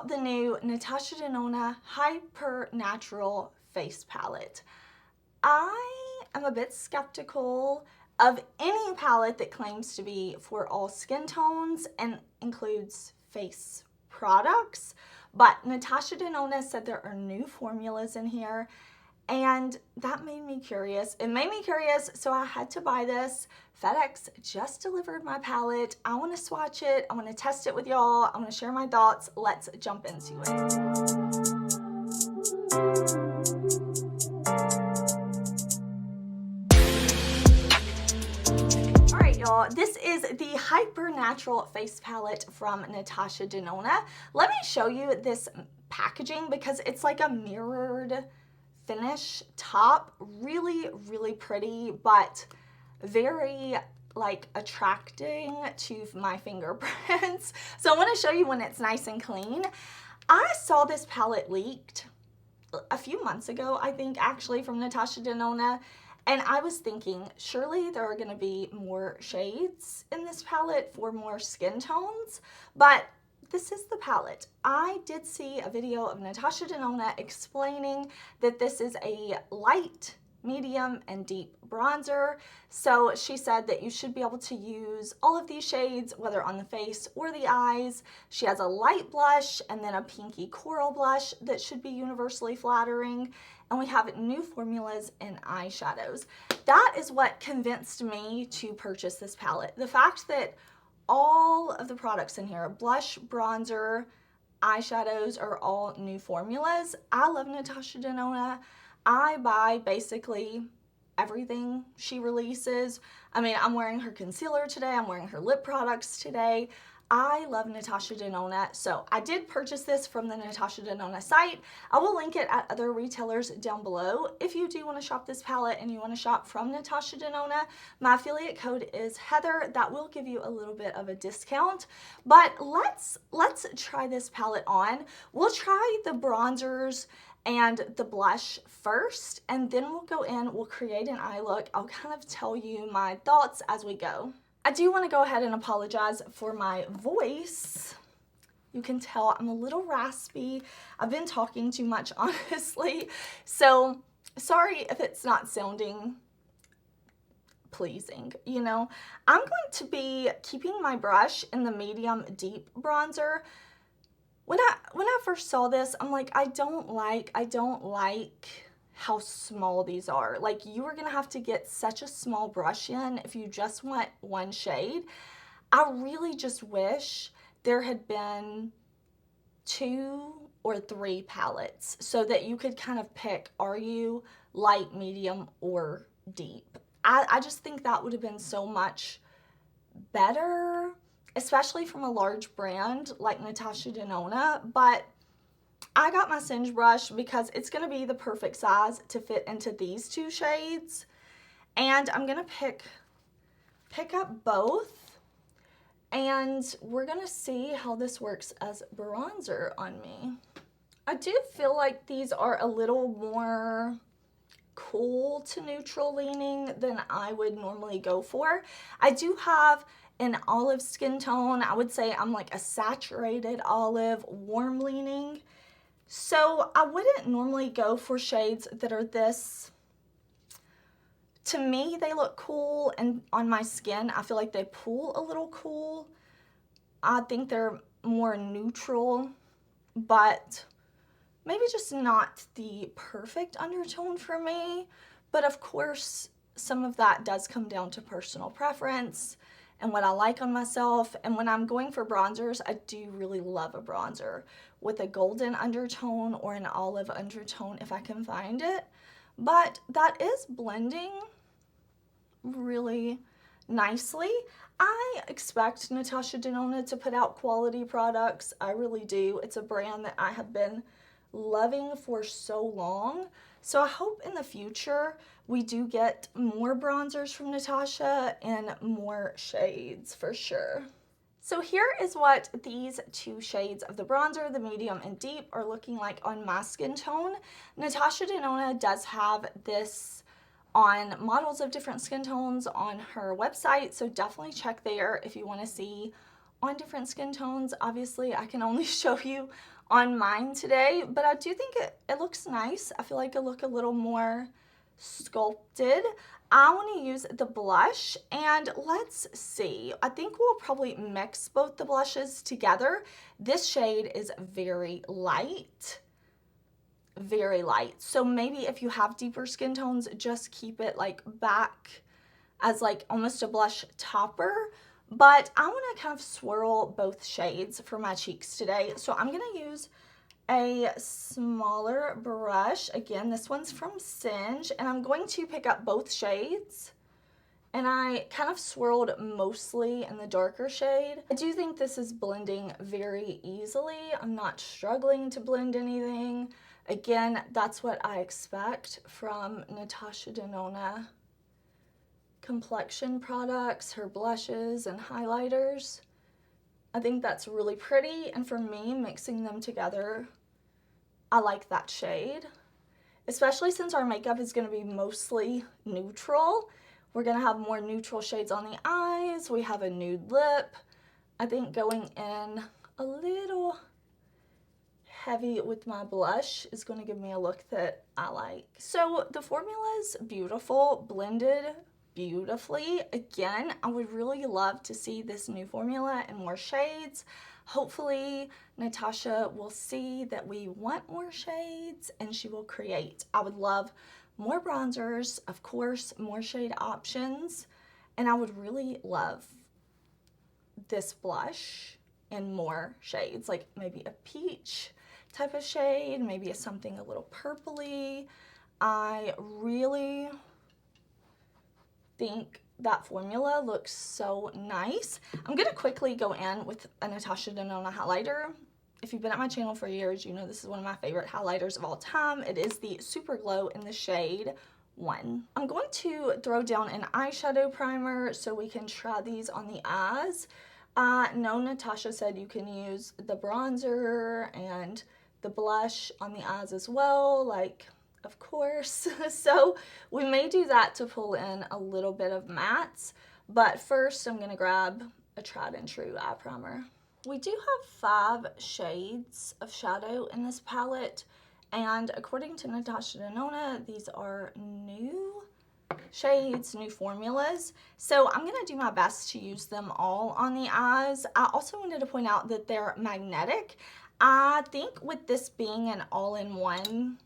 out the new Natasha Denona Hyper Natural Face Palette. I am a bit skeptical of any palette that claims to be for all skin tones and includes face products, but Natasha Denona said there are new formulas in here, and that made me curious. It made me curious, so I had to buy this. FedEx just delivered my palette. I want to swatch it. I want to test it with y'all. I want to share my thoughts. Let's jump into it. All right, y'all. This is the Hyper Natural Face Palette from Natasha Denona. Let me show you this packaging because it's like a mirrored finish top. Really, really pretty, but very like attracting to my fingerprints. So I want to show you when it's nice and clean. I saw this palette leaked a few months ago, I think, actually, from Natasha Denona. And I was thinking, surely there are going to be more shades in this palette for more skin tones. But this is the palette. I did see a video of Natasha Denona explaining that this is a light, medium, and deep bronzer. So she said that you should be able to use all of these shades, whether on the face or the eyes. She has a light blush and then a pinky coral blush that should be universally flattering. And we have new formulas in eyeshadows. That is what convinced me to purchase this palette. The fact that all of the products in here, blush, bronzer, eyeshadows, are all new formulas. I love Natasha Denona. I buy basically everything she releases. I mean, I'm wearing her concealer today. I'm wearing her lip products today. I love Natasha Denona, so I did purchase this from the Natasha Denona site. I will link it at other retailers down below. If you do want to shop this palette and you want to shop from Natasha Denona, my affiliate code is Heather. That will give you a little bit of a discount. But let's try this palette on. We'll try the bronzers and the blush first, and then we'll go in, we'll create an eye look. I'll kind of tell you my thoughts as we go. I do want to go ahead and apologize for my voice. You can tell I'm a little raspy. I've been talking too much, honestly. So sorry if it's not sounding pleasing, you know. I'm going to be keeping my brush in the medium deep bronzer. When I first saw this, I'm like, I don't like how small these are. Like, you are gonna have to get such a small brush in if you just want one shade. I really just wish there had been 2 or 3 palettes so that you could kind of pick, are you light, medium, or deep? I just think that would have been so much better, especially from a large brand like Natasha Denona. But I got my Singe brush because it's going to be the perfect size to fit into these 2 shades. And I'm going to pick up both, and we're going to see how this works as bronzer on me. I do feel like these are a little more cool to neutral leaning than I would normally go for. I do have an olive skin tone. I would say I'm like a saturated olive, warm leaning. So I wouldn't normally go for shades that are this. To me, they look cool, and on my skin, I feel like they pull a little cool. I think they're more neutral, but maybe just not the perfect undertone for me. But of course, some of that does come down to personal preference and what I like on myself. And when I'm going for bronzers, I do really love a bronzer with a golden undertone or an olive undertone if I can find it. But that is blending really nicely. I expect Natasha Denona to put out quality products. I really do. It's a brand that I have been loving for so long. So I hope in the future we do get more bronzers from Natasha and more shades for sure. So here is what these 2 shades of the bronzer, the medium and deep, are looking like on my skin tone. Natasha Denona does have this on models of different skin tones on her website, so definitely check there if you want to see on different skin tones. Obviously, I can only show you on mine today, but I do think it looks nice. I feel like it look a little more sculpted. I want to use the blush, and let's see. I think we'll probably mix both the blushes together. This shade is very light. Very light. So maybe if you have deeper skin tones, just keep it like back as like almost a blush topper. But I want to kind of swirl both shades for my cheeks today. So I'm going to use a smaller brush. Again, this one's from Singe, and I'm going to pick up both shades. And I kind of swirled mostly in the darker shade. I do think this is blending very easily. I'm not struggling to blend anything. Again, that's what I expect from Natasha Denona complexion products, her blushes and highlighters. I think that's really pretty, and for me, mixing them together, I like that shade. Especially since our makeup is going to be mostly neutral. We're going to have more neutral shades on the eyes. We have a nude lip. I think going in a little heavy with my blush is going to give me a look that I like. So the formula is beautiful, blended beautifully. Again, I would really love to see this new formula in more shades. Hopefully Natasha will see that we want more shades and she will create. I would love more bronzers, of course, more shade options, and I would really love this blush in more shades, like maybe a peach type of shade, maybe something a little purpley. I really think that formula looks so nice. I'm gonna quickly go in with a Natasha Denona highlighter. If you've been at my channel for years, you know this is one of my favorite highlighters of all time. It is the Super Glow in the shade 1. I'm going to throw down an eyeshadow primer so we can try these on the eyes. No, Natasha said you can use the bronzer and the blush on the eyes as well, like, of course. So we may do that to pull in a little bit of mattes, but first I'm gonna grab a tried and true eye primer. We do have 5 shades of shadow in this palette, and according to Natasha Denona, these are new shades, new formulas. So I'm gonna do my best to use them all on the eyes. I also wanted to point out that they're magnetic. I think with this being an all-in-one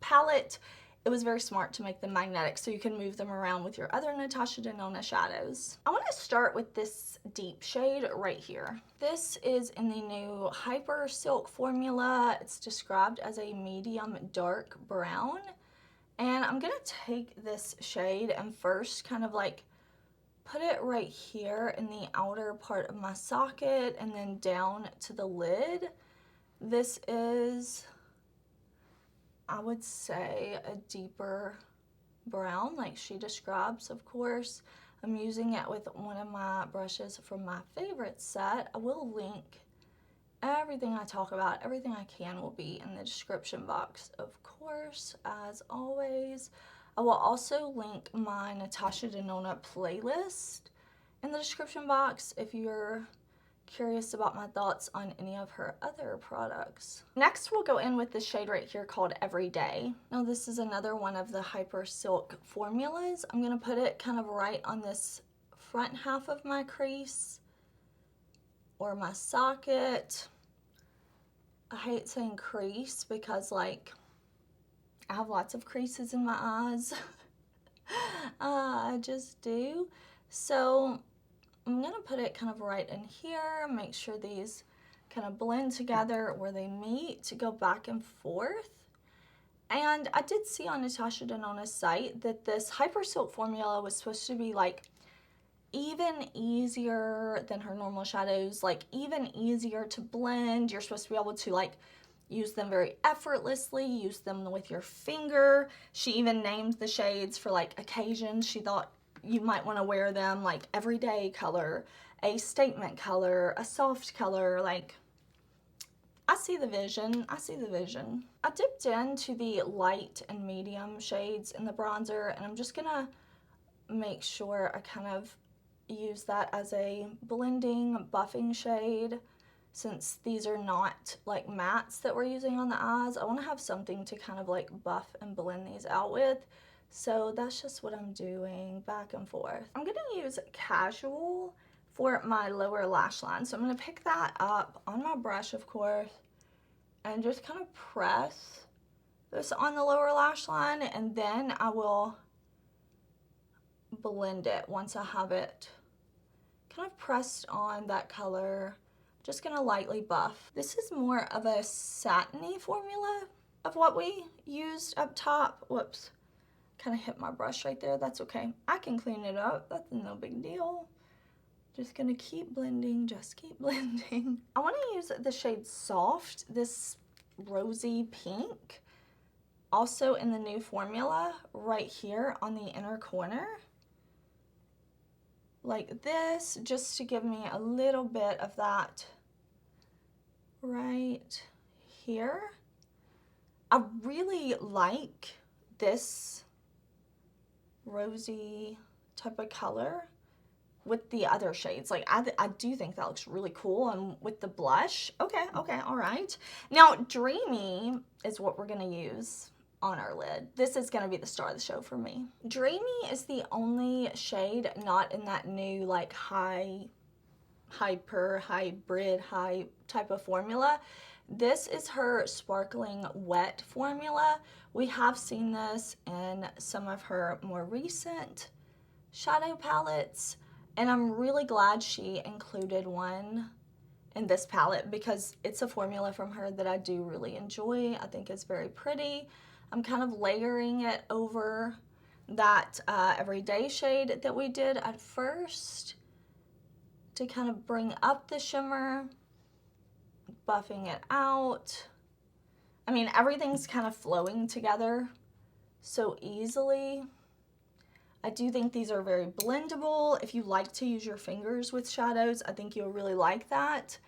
palette, it was very smart to make them magnetic so you can move them around with your other Natasha Denona shadows. I want to start with this deep shade right here. This is in the new Hyper Silk formula. It's described as a medium dark brown. And I'm going to take this shade and first kind of like put it right here in the outer part of my socket and then down to the lid. This is, I would say, a deeper brown like she describes, of course. I'm using it with one of my brushes from my favorite set. I will link everything I talk about, everything I can will be in the description box, of course, as always. I will also link my Natasha Denona playlist in the description box if you're curious about my thoughts on any of her other products. Next, we'll go in with this shade right here called Everyday. Now, this is another one of the Hyper Silk formulas. I'm gonna put it kind of right on this front half of my crease or my socket. I hate saying crease because, like, I have lots of creases in my eyes. I just do. So I'm gonna put it kind of right in here, make sure these kind of blend together where they meet to go back and forth. And I did see on Natasha Denona's site that this Hyper Silk formula was supposed to be like even easier than her normal shadows, like even easier to blend. You're supposed to be able to like use them very effortlessly, use them with your finger. She even named the shades for like occasions she thought you might want to wear them, like everyday color, a statement color, a soft color. Like, I see the vision. I see the vision. I dipped into the light and medium shades in the bronzer, and I'm just gonna make sure I kind of use that as a blending, buffing shade since these are not like mattes that we're using on the eyes, I want to have something to kind of like buff and blend these out with. So that's just what I'm doing, back and forth. I'm gonna use Casual for my lower lash line. So I'm gonna pick that up on my brush, of course, and just kind of press this on the lower lash line, and then I will blend it once I have it kind of pressed on that color. Just gonna lightly buff. This is more of a satiny formula of what we used up top. Whoops, kind of hit my brush right there. That's okay, I can clean it up, that's no big deal. Just gonna keep blending, just keep blending. I wanna use the shade Soft, this rosy pink, also in the new formula right here on the inner corner. Like this, just to give me a little bit of that right here. I really like this rosy type of color with the other shades. Like I do think that looks really cool, and with the blush, okay, all right. Now Dreamy is what we're gonna use on our lid. This is gonna be the star of the show for me. Dreamy is the only shade not in that new like high type of formula. This is her sparkling wet formula. We have seen this in some of her more recent shadow palettes, and I'm really glad she included one in this palette because it's a formula from her that I do really enjoy. I think it's very pretty. I'm kind of layering it over that everyday shade that we did at first to kind of bring up the shimmer, buffing it out. I mean, everything's kind of flowing together so easily. I do think these are very blendable. If you like to use your fingers with shadows, I think you'll really like that.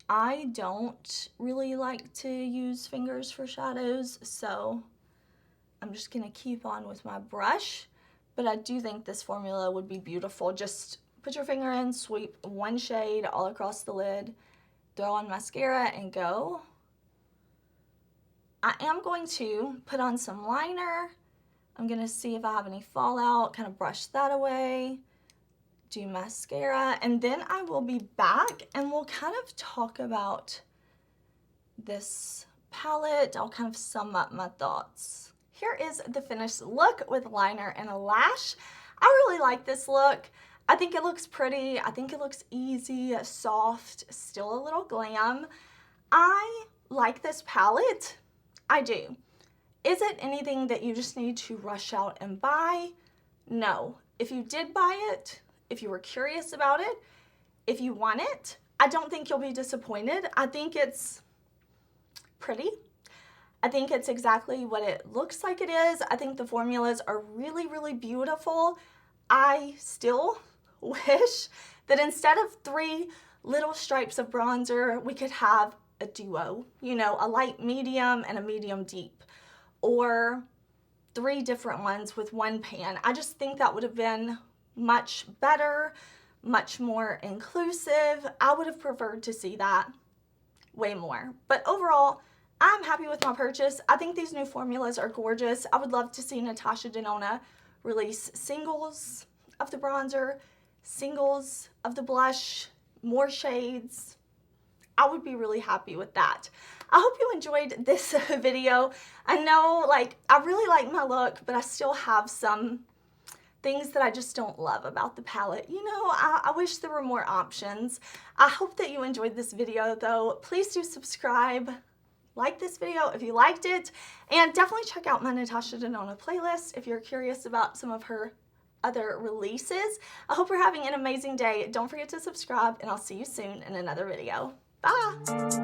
I don't really like to use fingers for shadows, so I'm just gonna keep on with my brush, but I do think this formula would be beautiful. Just put your finger in, sweep one shade all across the lid, throw on mascara, and go. I am going to put on some liner. I'm gonna see if I have any fallout, kind of brush that away, do mascara, and then I will be back and we'll kind of talk about this palette. I'll kind of sum up my thoughts. Here is the finished look with liner and a lash. I really like this look. I think it looks pretty. I think it looks easy, soft, still a little glam. I like this palette. I do. Is it anything that you just need to rush out and buy? No. If you did buy it, if you were curious about it, if you want it, I don't think you'll be disappointed. I think it's pretty. I think it's exactly what it looks like it is. I think the formulas are really, really beautiful. I still wish that instead of 3 little stripes of bronzer, we could have a duo, you know, a light medium and a medium deep, or 3 different ones with one pan. I just think that would have been much better, much more inclusive. I would have preferred to see that way more. But overall, I'm happy with my purchase. I think these new formulas are gorgeous. I would love to see Natasha Denona release singles of the bronzer, singles of the blush, more shades. I would be really happy with that. I hope you enjoyed this video. I know, like, I really like my look, but I still have some things that I just don't love about the palette. You know, I wish there were more options. I hope that you enjoyed this video, though. Please do subscribe. Like this video if you liked it, and definitely check out my Natasha Denona playlist if you're curious about some of her other releases. I hope you're having an amazing day. Don't forget to subscribe, and I'll see you soon in another video. Bye!